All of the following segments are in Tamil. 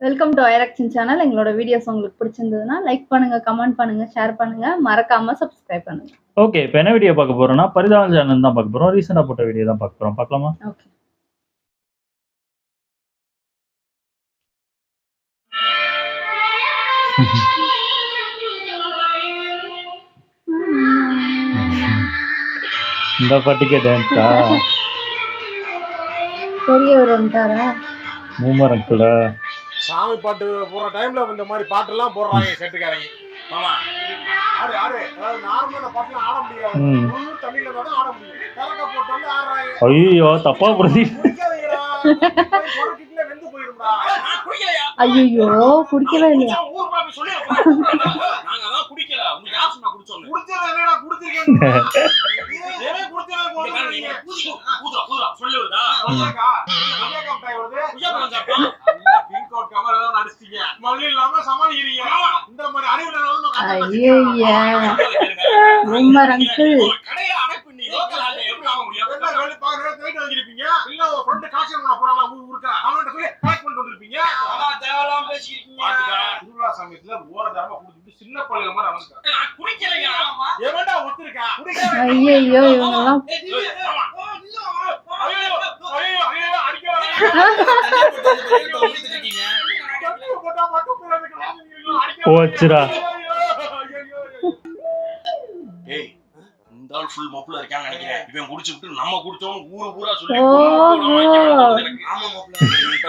வெல்கம் டு ஐராக்ஷன் சேனல். எங்களோட வீடியோஸ் உங்களுக்கு பிடிச்சிருந்ததுன்னா லைக் பண்ணுங்க, கமெண்ட் பண்ணுங்க, ஷேர் பண்ணுங்க, மறக்காம சப்ஸ்கிரைப் பண்ணுங்க. ஓகே, இப்போ என்ன வீடியோ பார்க்க போறோம்னா பரிதாப சேனல் தான் பார்க்க போறோம். ரீசெண்டா போட்ட வீடியோ தான் பார்க்க போறோம். பார்க்கலாமா? ஓகே. இந்த பாட்டுக்கே டான்ஸா? பெரியவர் வந்துட்டாரா? மூமர் அங்கிள் சாமி பாட்டு போடுற டைம்ல இந்த மாதிரி பாட்டெல்லாம் போடுறாங்க செட்டுக்காரங்க. ஆமா, ஆடு ஆடு, அதாவது நார்மலா பாட்டுலாம் ஆட முடியாது. முழு தமிழ்ல தான் ஆட முடியும். கரக்க போட்டு வந்து ஆடுறாங்க. ஐயோ, தப்பா புரிஞ்சு. குடிக்காதீங்கடா, குடிக்கல வெந்து போயிடும்டா. நான் குடிக்கலையா? ஐயோ, குடிக்கவே இல்லையா? ஊர் பாப்பி சொல்லி நாங்க அதான் குடிக்கல. உங்க யார் சொன்னா குடிச்சோம்? குடிச்சது என்னடா குடிச்சிருக்கேன். ஏனே குடிச்சது போறீங்க. கூதா கூதா சொல்லி வருதா? ஐயாக்கா ஐயாக்கா டாய் வருது. ஐயாக்கா சாப்பிட்டா பிங்க் அவுட் கவர் தான் அடிச்சிட்டீங்க. மல்லி இல்லாம சமாளிக்கிறீங்க. இந்த மாதிரி அறிவுல ஐயா, மூமர் அங்கிள் கடையை அடைப்பு. நீ லோக்கல் ஆளு எப்படி ஆக முடியும்? என்ன வேலை பாக்குறத தேடி வந்திருப்பீங்க. இல்ல ஒரு ஃப்ரெண்ட் காசு பண்ண போறாங்க ஊருக்கா. அவன்கிட்ட போய் பேக் பண்ணிட்டு வந்திருப்பீங்க. அதான் தேவலாம் பேசிக்கிறீங்க. பாத்துடா, திருவிழா சமயத்துல ஓர தரமா குடிச்சிட்டு சின்ன பையல மாதிரி அனுங்க. நான் குடிக்கலையா? எவன்டா ஒத்துருக்கா? குடிக்கல. ஐயோ, இவங்கலாம் போச்சுடா. ஏய், இந்த ஆள் ஃபுல் மொப்புல இருக்கான்னு நினைக்கிறேன். இவன் குடிச்சுட்டு நம்ம குடிச்சோம் ஊரு பூரா சொல்லி ஆமா மொப்புல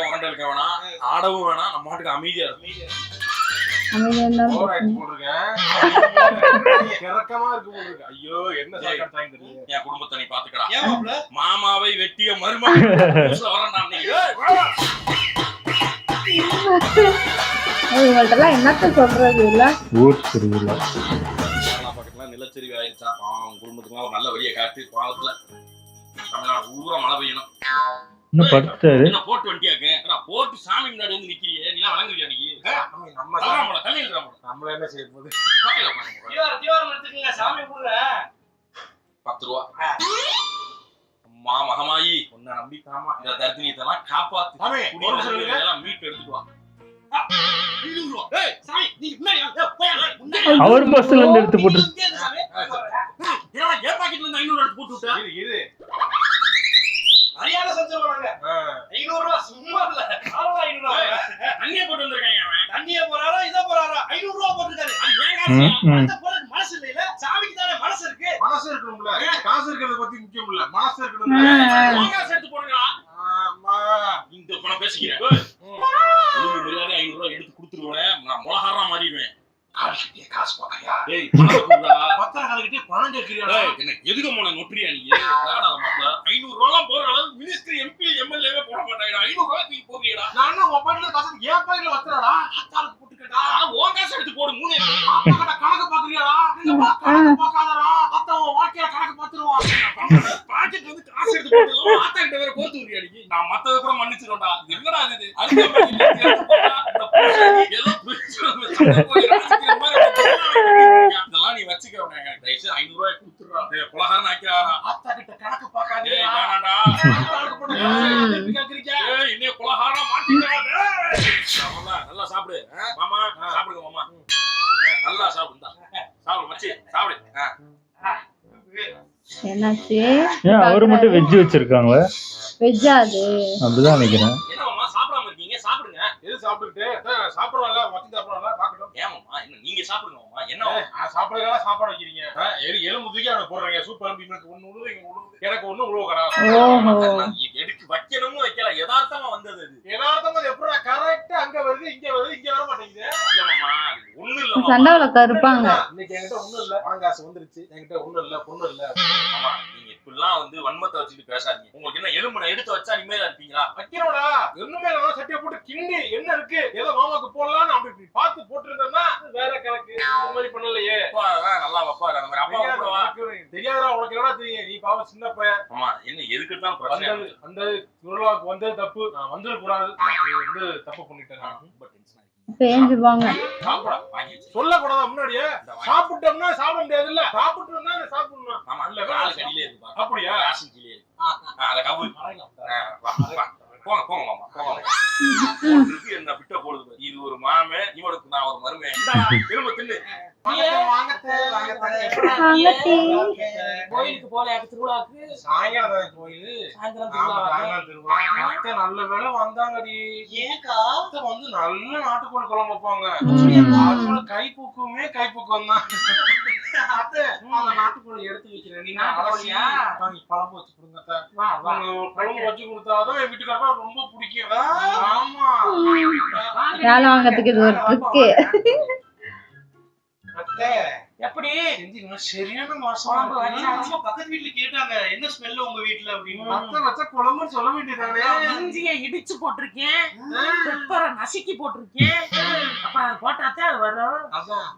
உரண்டல் இருக்கவனா ஆடவும் வேணாம். நம்ம மாட்டுக்கு அமைதியா இருக்கும். ஐயோ, என்ன என் குடும்பத்தை நீ பாத்துக்கடா. மாமாவை வெட்டிய மருமகன் இவங்கள்ட்டலாம் என்னத்த சொல்றது இல்ல? ஊர் திருவிழா பக்கத்துல நிலச்சரிவு ஆயிடுச்சா? அவங்க குடும்பத்துக்கு ஒரு நல்ல வழியை காட்டி பாவத்துல தமிழ்நாடு ஊரா மழை பெய்யணும். இன்னும் படுத்தாரு. என்ன போட்டு வண்டியாக்கு போட்டு சாமி முன்னாடி வந்து நிக்கிறியே, நீ வழங்குறியா? நீ நம்மள என்ன செய்ய போகுது? 10 ரூபா அம்மா மகமாயி உன்னை நம்பி காமா இந்த தர்தினியத்தெல்லாம் காப்பாத்து. மீட் எடுத்துட்டு வா. அவர் பஸ்ல இருந்து எடுத்து போட்டு என் பாக்கெட்ல இருந்து 500 எடுத்து போட்டு விட்டா இது அறியாத செஞ்சு வராங்க. 500 ரூபாய் சும்மா இல்ல. 500 ரூபாய் தண்ணிய போட்டு வந்திருக்காங்க. அவன் தண்ணிய போறாரா இத போறாரா? 500 ரூபாய் போட்டுட்டாரு. அது ஏன் காசு? அந்த போறதுக்கு மனசு இல்ல. சாமிக்கு தானே மனசு இருக்கு. மனசு இருக்கணும்ல. காசு இருக்கிறத பத்தி முக்கியம் இல்ல, மனசு இருக்கணும். காசு எடுத்து போடுங்கடா. இந்த பணம் பேசிக்கிறேன். ஒரு மரியாதை 500 ரூபாய் எடுத்து கொடுத்துருவேன். நான் மொளகாரா மாறிடுவேன். காசு பாக்கையா? டேய், பத்திரக்காரர்கிட்ட பணம் கேட்கிறியா? என்ன எதுக்கு போன நொட்ரியா நீ? 500 ரூபாய் போற அளவுக்கு மினிஸ்டர் எம்பி எம்எல்ஏவே போட மாட்டாங்க. 500 ரூபாய் தூக்கி போடுறீடா. நான் உன் பாக்கெட்ல காசு என் பாக்கெட்ல வச்சறடா. அத்தாருக்கு போட்டுக்கடா. உன் காசு எடுத்து போடு. மூணு பாக்கெட்ட கணக்கு பாக்குறியாடா? இல்ல கணக்கு பார்க்காதடா. அத்தா உன் வாழ்க்கையில கணக்கு பாத்துருவான். பாக்கெட்ல இருந்து காசு எடுத்து போடுறோம். அத்தா கிட்ட வேற கோத்து விடுறியா நீ? நான் மத்தத கூட மன்னிச்சிரோடா. என்னடா இது? அடுத்த பாக்கெட்ல எடுத்து போடா. இந்த பூசை ஏதோ பிரிச்சு இதெல்லாம் நீ வச்சுக்க. 500 ரூபாய் கொடுத்துடுறா. குலகாரன் ஆக்கிறாரா? அத்தா கிட்ட கணக்கு பார்க்காதே. வேணாண்டா. இன்னைய குலகாரனா மாட்டிக்கிறாங்க. நல்லா சாப்பிடு மாமா. சாப்பிடுங்க மாமா. நல்லா சாப்பிடுந்தா. சாப்பிடு மச்சி, சாப்பிடு. என்னாச்சு? ஏன் அவரு மட்டும் வெஜ் வச்சிருக்காங்க? வெஜ்ஜா அது? அப்படிதான் நினைக்கிறேன். என்ன மாமா சாப்பிடாம இருக்கீங்க? சாப்பிடுங்க. எது சாப்பிட்டுட்டு சாப்பிடுறாங்க மத்தி சாப்பிடுறாங்க பாக்கட்டும். ஏமாமா என்ன நீங்க சாப்பிடுங்க மாமா. என்ன சாப்பிடுறதா சாப்பாடு வைக்கிறீங்க? எலும்பு தூக்கி அவனை போடுறீங்க. சூப்பர் எனக்கு ஒண்ணு உழுது எனக்கு ஒண்ணு உழுவுறா. எடுத்து வைக்கணும்னு வைக்கல. யதார்த்தமா வந்தது. அது யதார்த்தமா எப்படி கரெக்டா அங்க வருது இங்க வருது இங்க வர மாட்டேங்குது. இல்ல மாமா, ஒண்ணு இல்ல. சண்டவளக்கா இருப்பாங்க. இன்னைக்கு என்கிட்ட ஒண்ணும் இல்ல. பணங்காசு வந்துருச்சு. என்கிட்ட ஒண்ணும் இல்ல, பொண்ணு இல்ல. மாமா நீங்க இப்படிலாம் வன்மத்தை வச்சுட்டு பேசாதீங்க. உங்களுக்கு என்ன எலும்பு நான் எடுத்து வச்சா நிம்மதியா இருப்பீங்களா? வைக்கிறோடா. ஒண்ணுமே இல்ல. சட்டியை போட்டு கிண்டி என்ன இருக்கு ஏதோ மாமாக்கு போடலான்னு அப்படி பார்த்து போட்டுருந்தா வேற கணக்கு. இந்த மாதிரி பண்ணலையே. நல்லா வைப்பாரு. அந்த மாதிரி அப்பா தெரியாதா உனக்கு? என்ன தெரியும்? நீ பாவம் சின்ன பையன். ஆமா, என்ன எதுக்கு தான் பிரச்சனை? அந்த திருவிழாவுக்கு வந்தது தப்பு. நான் வந்துடக்கூடாது. தப்பு பண்ணிட்டேன். ரொம்ப டென்ஷன் சொல்லக்கூடாது. முன்னாடியே சாப்பிட்டோம்னா சாப்பிட முடியாது. இல்ல சாப்பிட்டோம்னா சாப்பிடணும். அப்படியா? போங்க போங்க மாமா போங்க. என்ன விட்ட போடுது திரும்ப தின்னு. கோயிலுக்கு போல திருவிழாவுக்கு சாயங்காலம் கோயில் சாயந்தரம் நல்ல வேலை வந்தாங்கடி. ஏக்கா வந்து நல்ல நாட்டுக்கோழி குழம்பு வைப்பாங்க. அதோட கைப்பூக்குமே கைப்பூக்கம் தான். அத்தை அந்த நாட்டுக்கோழி எடுத்து வைக்கிறேன். நீங்க அலசியா குழம்பு வச்சு கொடுங்க. குழம்பு வச்சு கொடுத்தாதான் என் வீட்டுக்காரங்க ரொம்ப பிடிக்கும். ஆமா வேலை வாங்கறதுக்கு இது ஒரு ட்ரிக்கு. அத்தை எப்படி செஞ்சீங்கன்னா சரியான மாசம். பக்கத்து வீட்டுல கேட்டாங்க என்ன ஸ்மெல் உங்க வீட்டுல அப்படின்னு. அத்தை வச்ச குழம்புன்னு சொல்ல வேண்டியதானே. இஞ்சியை இடிச்சு போட்டிருக்கேன், பெப்பரை நசுக்கி போட்டிருக்கேன், அப்புறம் அது போட்டாத்தான் அது வரும். அதான்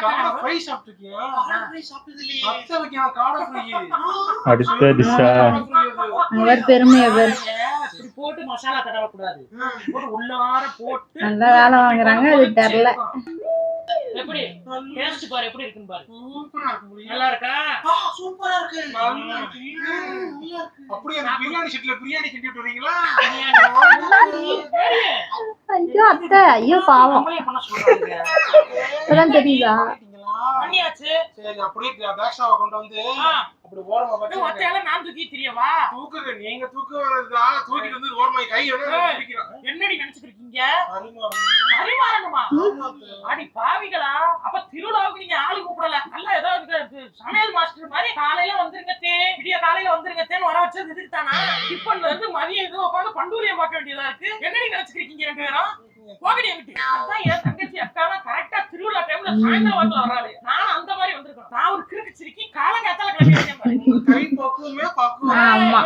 காடை ஃப்ரை சாப்பிட்டுருக்கியா? அத்தை வைக்கலாம் காடை ஃப்ரை. அடுத்த டிஷ்ஷா அவர் பெருமையை பேர் இப்படி போட்டு மசாலா தடவ கூடாது, போட்டு உள்ளார போட்டு நல்லா வேலை வாங்குறாங்க. அது தெரியல. எப்படி டேஸ்ட் பாரு, எப்படி இருக்குன்னு பாரு. சூப்பரா இருக்கு. நல்லா இருக்கா? சூப்பரா இருக்கு. அப்படியே அந்த பிரியாணி செட்ல பிரியாணி கிண்டிட்டு வரீங்களா? ஐயோ அத்தை, ஐயோ பாவம். பண்ண சொல்றாங்க. இப்பதான் தெரியுதா? பண்ணியாச்சு. சரி அப்படியே பேக்ஸாவை கொண்டு வந்து அப்படி ஓரமா வச்சு ஒத்தையால நான் தூக்கி தெரியவா? தூக்குங்க. நீங்க தூக்குறதா தூக்கிட்டு வந்து ஓரமா கை என்னடி நினைச்சிட்டு இருக்கீங்க? பரிமாறணுமா? அடி பாவிகளா, அப்ப திருவிழாவுக்கு நீங்க ஆளு கூப்பிடல. நல்லா ஏதாவது சமையல் மாஸ்டர் மாதிரி காலையில வந்துருங்க தே, விடிய காலையில வந்துருங்க தேன்னு வர வச்சது இதுக்கு தானா? இப்பன்ல இருந்து மதியம் ஏதோ உட்காந்து பண்டூரியம் பார்க்க வேண்டியதா இருக்கு. என்னடி நினைச்சிருக்கீங்க ரெண்டு பேரும்? போகடி என்கிட்ட. அதான் என் தங்கச்சி அக்காலாம் கரெக்டா திருவிழா டைம்ல சாயந்தரம் வாக்குல வர்றாரு. நான் அந்த மாதிரி வந்திருக்கேன். நான் ஒரு கிறுக்கு சிரிக்கி காலங்காத்தால கிளம்பி இருக்கேன் பாரு. கை பக்குவமே பக்குவம். ஆமா.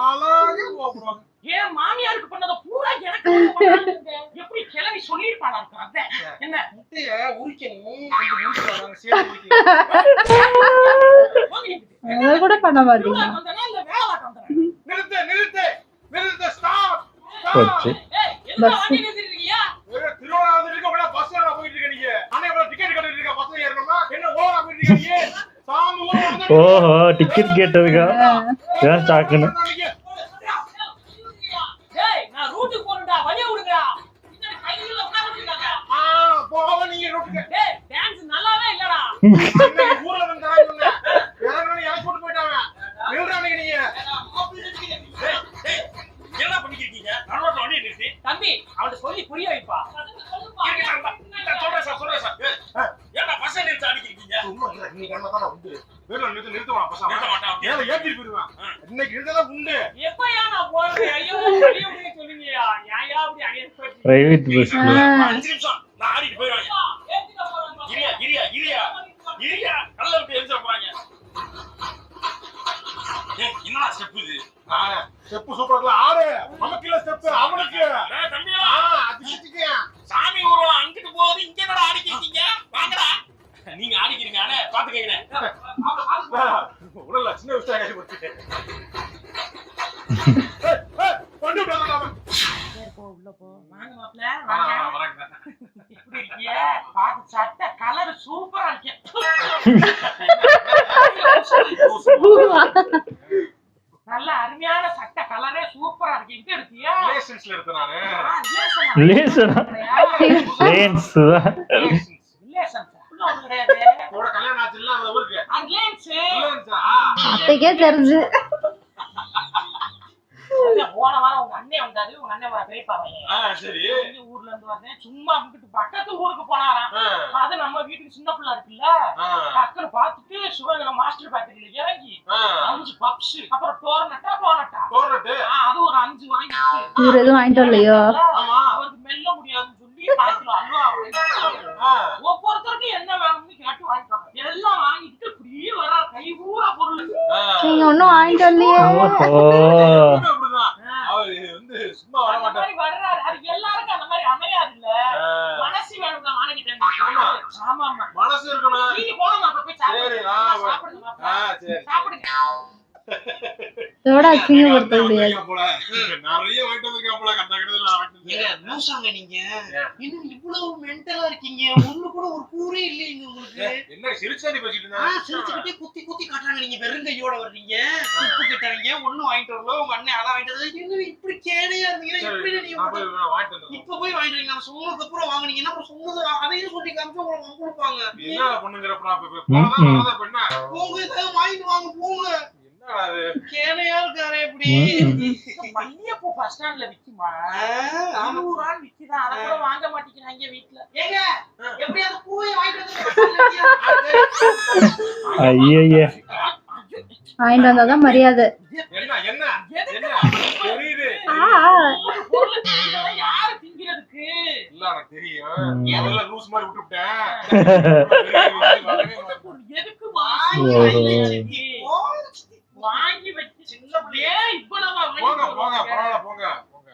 அழகா போறோம். ஏன் மாமியாருக்கு பண்ணத பூரா எனக்கு பண்ணாங்க. எப்படி கிளம்பி சொல்லிருப்பாளா இருக்கு. அதான் என்ன முட்டைய உரிக்கணும். கொஞ்சம் உரிச்சு வராங்க. சேர்த்து உரிக்கணும். அதை கூட பண்ண மாட்டீங்க. வந்தனா இல்ல வேலை பார்க்க வந்தனா? நிறுத்து நிறுத்து நிறுத்து. ஸ்டாப் போச்சு. ஏய் என்ன வண்டி நிறுத்திருக்கீங்க? திருவிழா வந்துட்டு கூட பஸ்ல போயிட்டு இருக்க. நீங்க அன்னைக்கு கூட டிக்கெட் கட்டிட்டு இருக்க. பஸ்ல ஏறணும்னா என்ன ஓவரா போயிட்டு இருக்கீங்க? சாமி ஊர் வந்து ஓஹோ, டிக்கெட் கேட்டதுக்கா ஏன் சாக்குன்னு. ஏய் நான் ரூட்டுக்கு போறேன்டா, வழிய விடுங்கடா. இந்த கையில உட்கார்ந்துட்டாங்க. போக நீங்க ரூட்டுக்கு. டேய் டான்ஸ் நல்லாவே இல்லடா. அன்னைக்கு ஊர்ல வந்து தரேன்னு சொன்னேன். யாரன்னு எனக்கு கூட்டி போயிட்டாங்க. நில்றானே நீங்க. என்ன பண்ணிக்கிட்டீங்க? நடுரோட்ல வண்டி நிறுத்தி தம்பி அவன்கிட்ட சொல்லி புரிய வைப்பா. சொல்றேன் சார். ஏன்டா பஸ் நிறுத்தி அடிக்கிறீங்க? சும்மா இல்ல. இன்னைக்கு என்ன தான் உண்டு. வேற நிறுத்துவான் பஸ். நிறுத்த மாட்டான். ஏல ஏத்தி போயிடுவான். இன்னைக்கு நிறுத்தலாம் உண்டு. எப்பயா நான் போறேன்? ஐயோ வழிய விடுங்க சொல்லுங்கயா. யாயா அப்படி அடியே போய் பிரைவேட் பஸ் 5 நிமிஷம் நான் ஆடிட்டு போயிடுவேன். ஏத்திட போறாங்க. இரியா நல்ல விட்டு எரிஞ்ச போறாங்க. என்னடா ஸ்டெப் இது? ஸ்டெப் சூப்பரா ஆடு. நமக்கு இல்ல ஸ்டெப் அவனுக்கு. தம்பியா அதிச்சிக்க. சாமி ஊர்வலம் அங்கிட்டு போகுது, இங்க என்னடா ஆடிக்கிறீங்க? வாங்கடா. நீங்க ஆடிக்கிறீங்க. அண்ணே பாத்துக்கங்க. உடல்ல சின்ன விஷயம் ஆகி போச்சு. கொண்டு விடாதடா. போ உள்ள போ. வாங்க மாப்ள வாங்க. எப்படி இருக்கீங்க? பாத்து சட்டை கலர் சூப்பரா இருக்கு. நல்ல அருமையான சட்டை கலரே சூப்பரா இருக்கு. எங்க எடுத்தியா? ரிலேஷன்ஸ்ல இருக்கேன் நானு. ரிலேஷனா? லேன்ஸ் தான். ரிலேஷன் ஒண்ணும் கிடையாது. உங்களோட கல்யாணம் ஆச்சுல்ல அந்த ஊருக்கு. அது லேன்ஸ். ரிலேஷன்ஸா? அத்தைக்கே தெரிஞ்சு. போன வாரம் உங்க அண்ணன் வந்தாரு. உங்க அண்ணன் வர பெரியப்பா பையன். சரி. ஊர்ல இருந்து வந்தேன். சும்மா இங்கிட்டு பக்கத்து ஊருக்கு போனாராம். அது நம்ம வீட்டுக்கு சின்ன பிள்ளை இருக்குல்ல, டக்குனு பாத்துட்டு சிவகங்கை மாஸ்டர் பேக்கரியில இறங்கி 5 பப்ஸ், அப்புறம் டோர்னட்டா அது ஒரு 5 வாங்கிட்டு இவர் எதுவும் வாங்கிட்டு வரலையோ? அவருக்கு மெல்ல முடியாதுன்னு சொல்லி அல்வா ஒவ்வொருத்தருக்கும் என்ன வேணும்னு கேட்டு வாங்கிட்டு எல்லாம் வாங்கிட்டு இப்படியே வர கை பூரா பொருள். நீங்க ஒன்னும் வாங்கிட்டு வரலையே? சும்மா வர மாட்டாரு. அது எல்லாருக்கும் அந்த மாதிரி அமையாது இல்ல. மனசு வேணும் தான் வாங்கிட்டேன். ஆமா ஆமா மனசு இருக்கணும். நீங்க போங்க அப்ப போய் சாப்பிடுங்க. சாப்பிடுங்க. இதோட அசிங்கப்படுத்த முடியாது. நிறைய வாங்கிட்டு வந்திருக்கேன் போல. கண்ட கடையில ஏங்க லூசாங்க நீங்க. இன்னும் இவ்வளவு மென்டலா இருக்கீங்க. ஒண்ணு கூட ஒரு கூரே இல்லைங்க உங்களுக்கு. என்ன சிரிச்சாடி பேசிட்டு இருந்தா? சிரிச்சுக்கிட்டே குத்தி குத்தி காட்டுறாங்க. நீங்க வெறும் கையோட வர்றீங்க. உப்பு கிட்டவங்க ஒண்ணும் வாங்கிட்டு வரல. உங்க அண்ணன் அதான் வாங்கிட்டு வந்து இப்படி கேடையா இருந்தீங்கன்னா எப்படி நீங்க இப்ப போய் வாங்கிட்டு நான் சொன்னதுக்கு அப்புறம் வாங்குனீங்கன்னா அப்புறம் சொன்னது அதையும் சொல்லி காமிச்சு உங்களுக்கு கொடுப்பாங்க. என்ன பண்ணுங்கறப்ப போங்க ஏதாவது வாங்கிட்டு வாங்க போங்க. என்னடா அது கேனையா இருக்காரே இப்படி. மல்லிகைப்பூ பஸ் ஸ்டாண்ட்ல விக்குமா? 100 ரூபாய் விக்குதா? அத கூட வாங்க மாட்டேங்கிறாங்க வீட்ல. ஏங்க எப்படியாவது பூவை வாங்கிட்டு வந்து ஐயய்ய வாங்கிட்டு வந்தாதான் மரியாதை. என்ன என்ன என்ன தெரியுது இதெல்லாம் யாரு திங்கிறதுக்கு? இல்ல எனக்கு தெரியும் முதல்ல லூஸ் மாதிரி விட்டுட்டேன் எதுக்கு வாங்கி வச்சு சின்ன பிள்ளையே இவ்வளவா போங்க போங்க பரவாயில்ல போங்க போங்க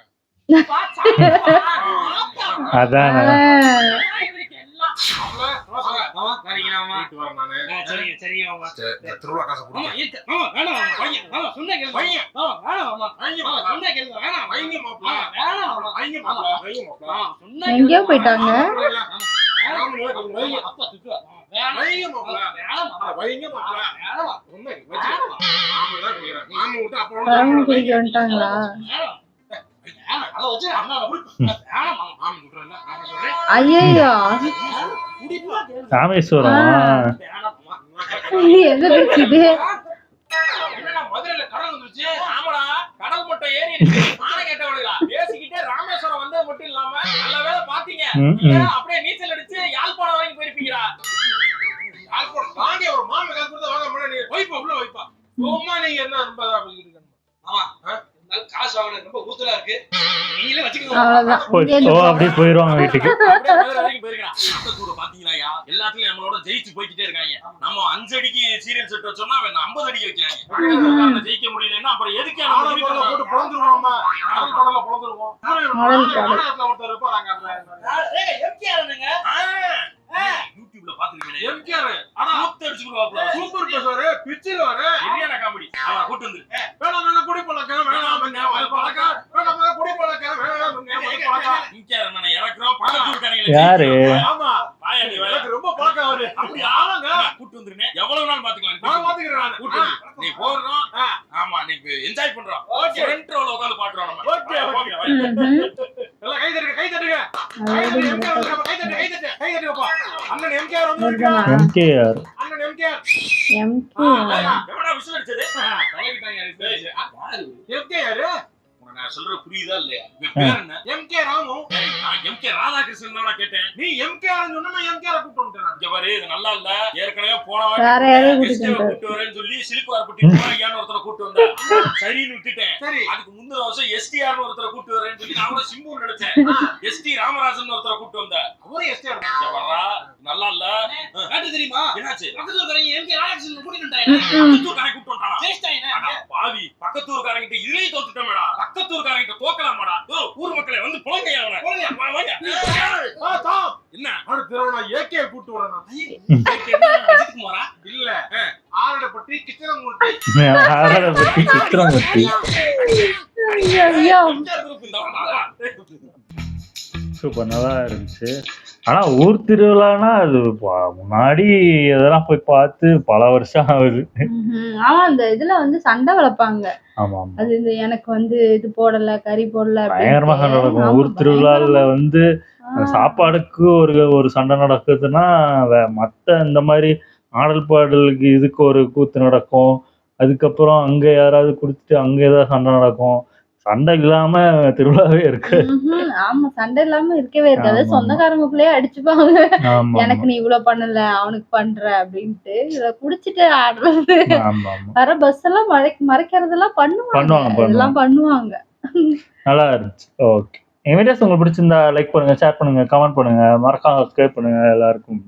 அதான் திருவிழா காசு எங்கேயோ போயிட்டாங்க. பழம் குடிக்க வந்துட்டாங்களா? ஐயோ ராமேஸ்வரம் எது இருக்குது? மதுரையில கடல் வந்துருச்சு. ஆமாடா கடல் மட்டும் ஏறி இருக்கு. நானே கேட்டவனுங்களா பேசிக்கிட்டே ராமேஸ்வரம் வந்தது மட்டும் இல்லாம நல்ல வேலை பாத்தீங்க. அப்படியே நீச்சல் அடிச்சு யாழ்ப்பாணம் வாங்கி போயிருப்பீங்களா? யாழ்ப்பாணம் வாங்கி ஒரு மாமி காசு கொடுத்து வாங்க முன்னாடி வைப்பா உள்ள வைப்பா. சும்மா நீங்க என்ன ரொம்ப ஆமா காசு வாங்க ரொம்ப கூத்தலா இருக்கு. நீங்களே வச்சுக்கோங்க. அப்படியே போயிருவாங்க வீட்டுக்கு. பாத்தீங்களா எல்லாத்துலயும் நம்மளோட ஜெயிச்சு போய்கிட்டே இருக்காங்க. நம்ம 5 அடிக்கு சீரியல் செட் வச்சோம்னா 50 அடிக்கு வைக்கிறாங்க. ஜெயிக்க முடியலன்னா அப்புறம் எதுக்கு போட்டு பொழந்துருவோமா? கடல் கடல்ல பொழந்துருவோம். ஒருத்தர் இருப்பாங்க யூடியூப்ல பாத்துருக்கீங்க. எம்கேஆர் ஆனா மூத்த அடிச்சுக்குவாப்ல. சூப்பர் பேசுவாரு, பிச்சிடுவாரு. சரியான காமெடி. அவ கூட்டி வந்து வேணாம் வேணாம் குடி பழக்கம் வேணாம் பழக்கம் வேணாம் குடி பழக்கம் வேணாம் எம்கேஆர் என்ன இறக்குறோம் பக்கத்துக்காரங்க. யாரு? ஆமா வாயா நீ எனக்கு ரொம்ப பழக்கம் அவரு. அப்படி ஆமாங்க கூட்டி வந்துருங்க. எவ்வளவு நாள் பாத்துக்கலாம். நான் பாத்துக்கிறேன் நான். கூட்டி நீ போறோம். ஆமா நீ என்ஜாய் பண்றோம். ஓகே ஃப்ரண்ட் ரோல உட்கார்ந்து பாக்குறோம் நம்ம. ஓகே எல்லாம் கை தட்டுங்க கை தட்டுங்க. கை தட்டுங்க கை தட்டுங்க கை தட்டுங்கப்பா. அண்ணன் எம்கேஆர் வந்திருக்காரு. எம்கேஆர் அண்ணன் எம்கேஆர் எவனா விசில் அடிச்சது? எம்கேஆர் நான் சொல்ற புரியுதா இல்லையா? பேர் என்ன? எம்கே ராமு. நான் எம்கே ராதாகிருஷ்ணன் தான் கேட்டேன். நீ எம்கேஆர் சொன்னா எம்கேஆர் கூப்பிட்டு வந்துட்டேன். இங்க பாரு இது நல்லா இல்ல. ஏற்கனவே போன வாட்டி கூப்பிட்டு வரேன்னு சொல்லி சிலுக்குவார்பட்டி போறான்னு ஒருத்தரை கூப்பிட்டு வந்தேன். சரின்னு விட்டுட்டேன். சரி அதுக்கு முந்தின வருஷம் எஸ்டிஆர் ஒருத்தரை கூப்பிட்டு வரேன்னு சொல்லி நான் கூட சிம்பு நினைச்சேன். எஸ்டி ராமராஜன் ஒருத்தரை கூப்பிட்டு வந்தேன். அவரே எஸ்டிஆர் வரா நல்லா இல்ல. கேட்டு தெரியுமா என்னாச்சு? பக்கத்தூர்காரங்க எம்கே ராதாகிருஷ்ணன் கூட்டிட்டு வந்தாங்க. பக்கத்தூர்காரங்க கூப்பிட்டு வந்தாங்க. ஜெயிச்சாங்க. பாவி பக்கத்தூர்காரங்கிட்ட இதுலயே தோத்துட்டோம்டா. பக்கத்தூர்காரங்கிட்ட தோக்கலாமாடா? ஊர் மக்களை வந்து போங்கயா அவனை. என்ன அடுத்த தடவை நான் ஏகே கூப்பிட்டு வரேன். ஏகே அஜித் குமாரா? இல்ல ஆரடப்பட்டி கிருஷ்ணமூர்த்தி. ஆரடப்பட்டி கிருஷ்ணமூர்த்தி. சூப்பர் நல்லா இருந்துச்சு. ஆனா ஊர் திருவிழானா அது முன்னாடி இதெல்லாம் போய் பார்த்து பல வருஷம் ஆகுது. ஆமா அந்த இதுல வந்து சண்டை வளர்ப்பாங்க. ஆமா அது இந்த எனக்கு வந்து இது போடல கறி போடல பயங்கரமா சண்டை நடக்கும். ஊர் திருவிழால வந்து சாப்பாடுக்கு ஒரு சண்டை நடக்குதுன்னா மத்த இந்த மாதிரி ஆடல் பாடலுக்கு இதுக்கு ஒரு கூத்து நடக்கும். அதுக்கப்புறம் அங்க யாராவது குடிச்சிட்டு அங்க ஏதாவது சண்டை நடக்கும். சண்டை இல்லாம திருவிழாவே இருக்கு. ஆமா சண்டை இல்லாம இருக்கவே இருக்காது. சொந்தக்காரங்களுக்குள்ளேயே அடிச்சுப்பாங்க. எனக்கு நீ இவ்வளவு பண்ணல அவனுக்கு பண்ற அப்படின்ட்டு இத குடிச்சிட்டு ஆடுறது. வர பஸ் எல்லாம் மறைக்கிறதெல்லாம் பண்ணுவாங்க. இதெல்லாம் பண்ணுவாங்க. நல்லா இருந்துச்சு. ஓகே எங்க வீடியோஸ் உங்களுக்கு பிடிச்சிருந்தா லைக் பண்ணுங்க, ஷேர் பண்ணுங்க, கமெண்ட் பண்ணுங்க, மறக்காம சப்ஸ்கிரைப் பண்ணுங்க. எல்லாருக்கும்